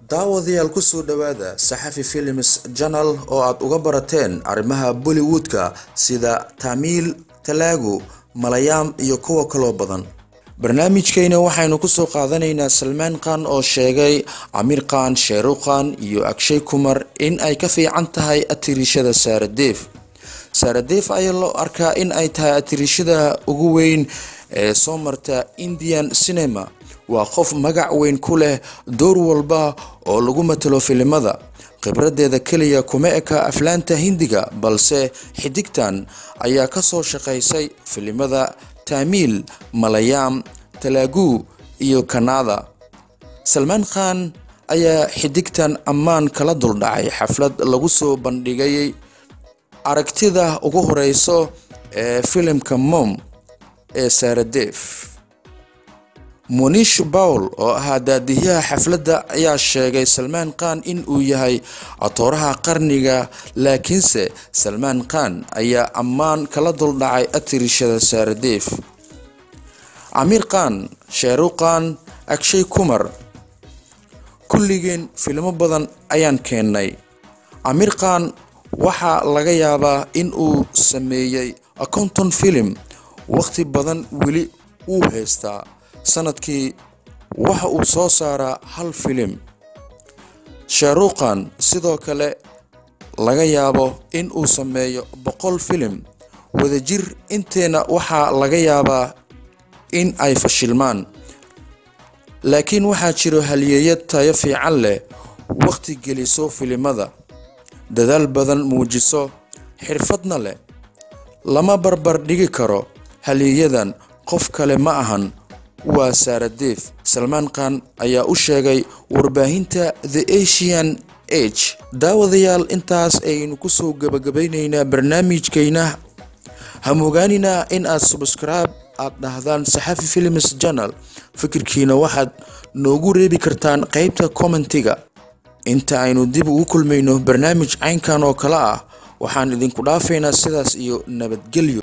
daawadayaal ku soo dhawaada Saxafi Films Channel oo aad uga barateen arrimaha Bollywoodka sida Tamil, Telugu, Malayalam iyo kuwa kale badan. barnaamijkeena waxaynu ku soo qaadanaynaa Salman Khan oo sheegay Aamir Khan, Shah Rukh Khan iyo Akshay Kumar in ay ka fiican tahay atirishada Saradev. Saradev ayaa loo arkaa in ay tahay atirishada ugu weyn ee soo marta Indian cinema. waa qof magac weyn ku leh door walba oo lagu matalo filimada. khibradeeda kaliya kuma eka aflaanta Hindiga balse xidigtan ayaa ka soo shaqeysay filimada Tamil, Malayalam, Telugu iyo Kannada. Salman Khan ayaa xidigtan ammaan kala duldhacay xaflad lagu soo bandhigay aragtida ugu horeyso ee filimka Mom ee Saradev. Monish Baul oo ahaa daadiyaha xafladda ayaa sheegay Salman Khan in uu yahay atooraha qarniga, laakiinse Salman Khan ayaa ammaan kala duldhacay atirishada Saradev. Aamir Khan, Shah Rukh Khan, Akshay Kumar kulligeen filmo badan ayaan keenay. Aamir Khan waxa laga yaabaa in uu sameeyay konton film, waqti badan weli uu haystaa. sanadkii waxa uu soo saaraa hal film. Shah Rukh Khan sidoo kale laga yaabo in uu sameeyo 100 film. wadajir inteena waxa laga yaabaa in ay fashilmaan, laakiin waxa jiro halyeeyad tayo fiican leh, waqti geliso filimada, dadaal badan muujiso, xirfadna leh. lama barbar dhigi karo halyeeyadan, qof kale ma ahan, waa Saradev. Salman Khan ayaa u sheegay warbaahinta The Asian Age. daawadayaal intaas aynu ku soo gabagabaynaynaa barnaamijkeena. ha mogaanina in aad subscribe aad dhahdaan Saxafi Films Channel. fikirkiina waxaad noogu reebi kartaan qaybta commentiga. inta aynu dib ugu kulmayno barnaamij caynkan oo kala ah, waxaan idinku dhaafaynaa sidaas iyo nabadgelyo.